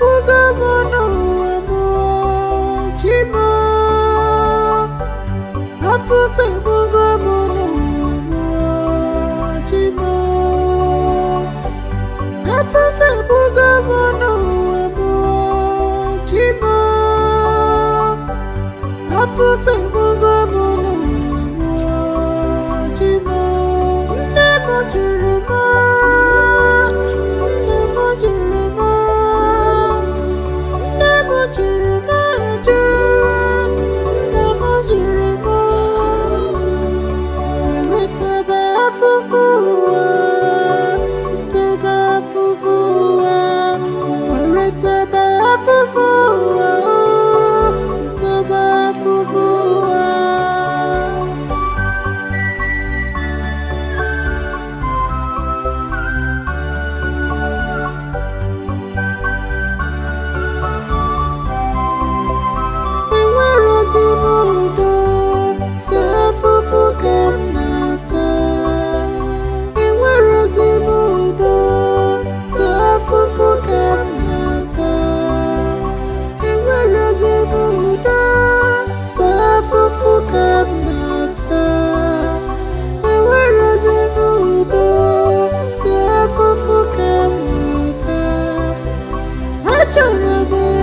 buga mono amo chimo. Afufe buga mono amo chimo. Afufe buga mono amo chimo. Afufe buga mono amo chimo. Nemo churuma. Simudo safufu kamnata. Enwero simudo safufu kamnata. Enwero simudo safufu kamnata. Enwero simudo safufu kamnata. Achorome